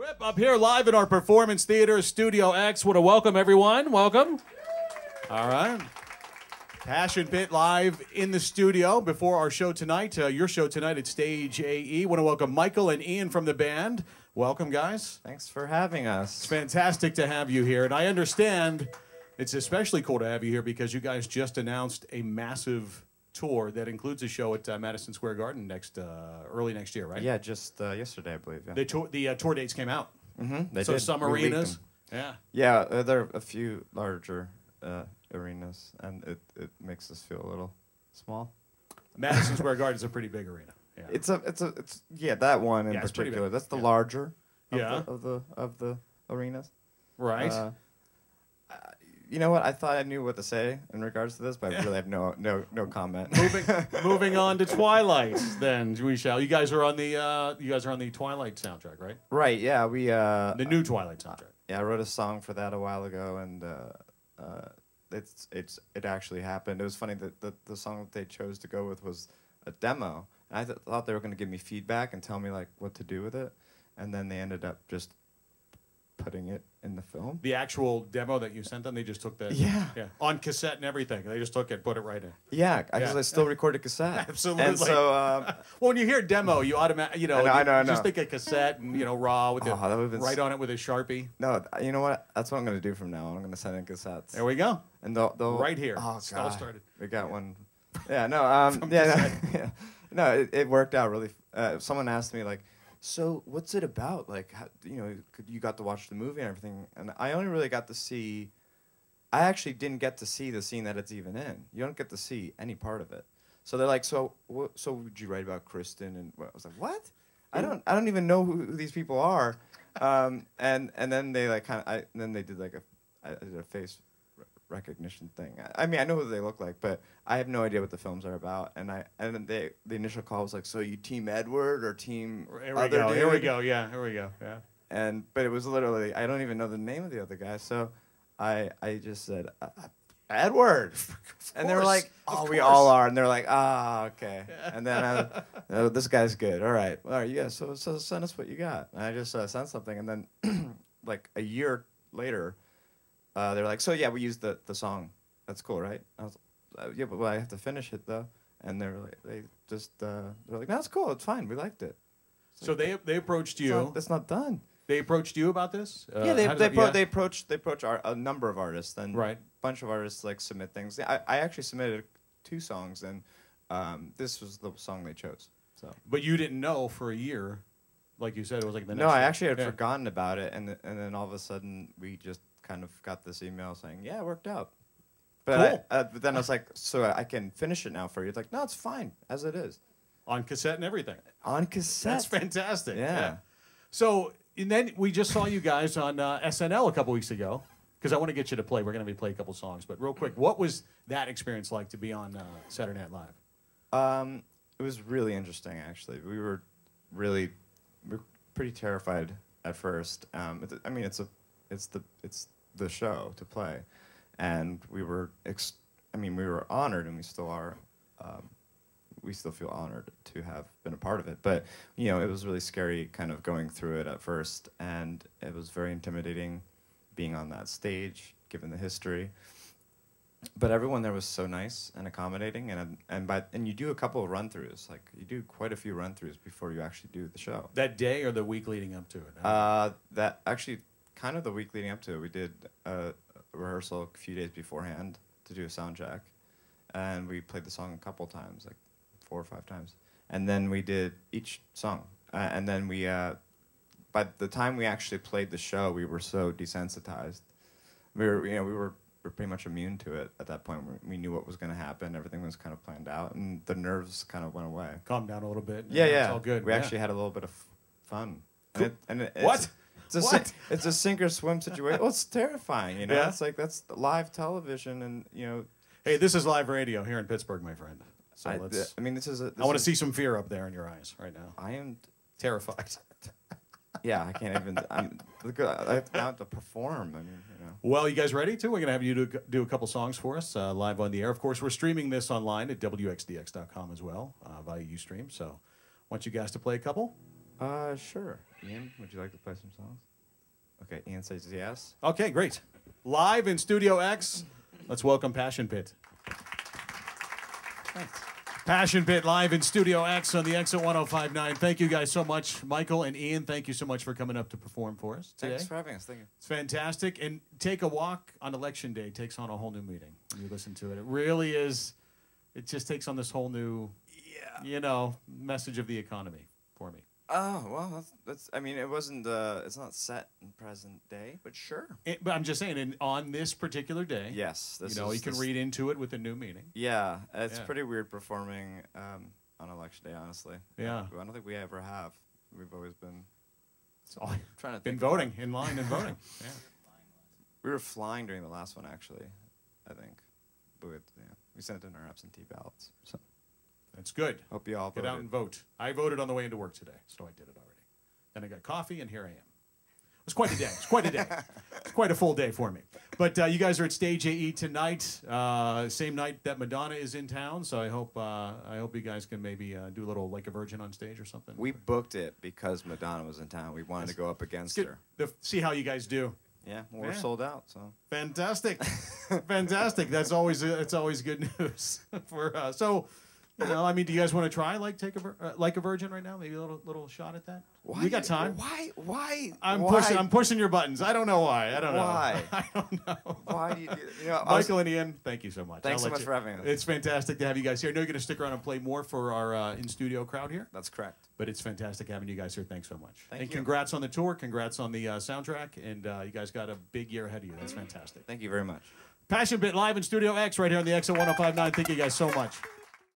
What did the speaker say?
Rip up here live in our Performance Theater, Studio X. Want to welcome everyone. Welcome. All right. Passion Pit live in the studio before our show tonight. Your show tonight at Stage AE. Want to welcome Michael and Ian from the band. Welcome, guys. Thanks for having us. It's fantastic to have you here. And I understand it's especially cool to have you here because you guys just announced a massive tour that includes a show at Madison Square Garden early next year, right? Yeah, just yesterday, I believe. Yeah. The tour dates came out. They So did. some We leaked arenas. them. Yeah. Yeah, there are a few larger arenas, and it makes us feel a little small. Madison Square Garden is a pretty big arena. Yeah. It's that one in Yeah, it's pretty particular. big. That's the Yeah. larger Yeah. of the arenas. Right. You know what? I thought I knew what to say in regards to this, but I really have no comment. Moving on to Twilight, then we shall. You guys are on the Twilight soundtrack, right? Right? Yeah, we. The new Twilight soundtrack. Yeah, I wrote a song for that a while ago, and it actually happened. It was funny that the song that they chose to go with was a demo, and I thought they were going to give me feedback and tell me like what to do with it, and then they ended up just putting it in the film. The actual demo that you sent them, they just took that. Yeah. On cassette and everything. They just took it, put it right in. Yeah, because Yeah. I still recorded cassette. Absolutely. And so, Well, when you hear demo, you automatically, I know. just think of cassette and raw with that would've been right on it with a Sharpie. no, you know what? That's what I'm going to do from now on. I'm going to send in cassettes. There we go. And they'll Right here. Oh, It's all God. started. We got one. Yeah, no, yeah. No, it worked out really. Someone asked me like, so what's it about? Like, how, you got to watch the movie and everything, and I only really got to see. I actually didn't get to see the scene that it's even in. You don't get to see any part of it. So they're like, so would you write about Kristen? And I was like, what? I don't even know who these people are. And then they like then they did like I did a face recognition thing. I mean, I know who they look like, but I have no idea what the films are about. And the initial call was like, so you team Edward or team Here we other go. dude? Here we go. Yeah. Here we go. Yeah. But it was literally, I don't even know the name of the other guy. So I just said, Edward. And they were like, oh, we all are. And they're like, okay. And then oh, this guy's good. All right, yeah, so send us what you got. And I just sent something. And then like a year later, they're like, so yeah, we used the song. That's cool, right? I was yeah, but I have to finish it though. And they're like, no, it's cool. It's fine. We liked it. So they approached you. It's not done. They approached you about this? Yeah, they approach a number of artists, and Right. a bunch of artists like submit things. I actually submitted 2 songs, and this was the song they chose. So. But you didn't know for a year, like you said, it was like the next No, I year. actually had Yeah. forgotten about it, and then all of a sudden we just kind of got this email saying, yeah, it worked out. But, Cool. but then I was like, so I can finish it now for you. It's like, no, it's fine as it is. On cassette and everything. On cassette. That's fantastic. Yeah. So, and then we just saw you guys on SNL a couple weeks ago, because I want to get you to play. We're going to play a couple songs. But real quick, what was that experience like to be on Saturday Night Live? It was really interesting, actually. We were pretty terrified at first. It's the show to play, and we were honored, and we still are. We still feel honored to have been a part of it, but it was really scary, kind of going through it at first, and it was very intimidating, being on that stage, given the history. But everyone there was so nice and accommodating, and you do a couple of run-throughs. Like you do quite a few run-throughs before you actually do the show. That day or the week leading up to it? That actually, kind of the week leading up to it, we did a rehearsal a few days beforehand to do a sound check, and we played the song a couple times, like 4 or 5 times, and then we did each song, and then we. By the time we actually played the show, we were so desensitized. We were pretty much immune to it at that point. We knew what was going to happen. Everything was kind of planned out, and the nerves kind of went away. Calm down a little bit. Yeah. It's all good. We actually had a little bit of fun. Cool. What? What? It's a sink or swim situation. Well, it's terrifying, Yeah. It's like that's live television, and Hey, this is live radio here in Pittsburgh, my friend. So I want to see some fear up there in your eyes right now. I am Terrified. Yeah, I can't even. I have to perform. Well, you guys ready to? We're going to have you do a couple songs for us live on the air. Of course, we're streaming this online at WXDX.com as well via Ustream. So I want you guys to play a couple. Sure. Ian, would you like to play some songs? Okay, Ian says yes. Okay, great. Live in Studio X, let's welcome Passion Pit. Thanks. Passion Pit live in Studio X on the X at 105.9. Thank you guys so much. Michael and Ian, thank you so much for coming up to perform for us today. Thanks for having us. Thank you. It's fantastic. And Take a Walk on Election Day takes on a whole new meaning when you listen to it. It really is, it just takes on this whole new, message of the economy for me. Oh, well, that's I mean, it wasn't, it's not set in present day, but sure. But I'm just saying, on this particular day, Yes. you can read into it with a new meaning. Yeah, it's Yeah. pretty weird performing on election day, honestly. Yeah. I don't think we ever have. We've always been trying to Been think voting, in line and voting. Yeah. We were flying during the last one, actually, I think. But we sent in our absentee ballots. So That's good. hope you all Get voted. out and vote. I voted on the way into work today, so I did it already. Then I got coffee, and here I am. It was quite a day. It's quite a day. It's quite a full day for me. But you guys are at Stage AE tonight, same night that Madonna is in town. So I hope you guys can maybe do a little Like a Virgin on stage or something. We booked it because Madonna was in town. We wanted to go up against Get her. see how you guys do. Yeah, well, we're Yeah. sold out, so. Fantastic, fantastic. That's always good news for us. So. I mean, do you guys want to try Like a Virgin right now? Maybe a little shot at that. Why We got time. Why? I'm pushing your buttons. I don't know why. I don't know. Why? I don't know. Why do you do Michael and Ian, thank you so much. Thanks I'll so let much you- for having us. It's fantastic to have you guys here. I know you're going to stick around and play more for our in-studio crowd here, That's correct. but it's fantastic having you guys here. Thanks so much. Thank and you. congrats on the tour. Congrats on the soundtrack. And you guys got a big year ahead of you. That's fantastic. Thank you very much. Passion Pit live in Studio X right here on the X at 105.9. Thank you guys so much.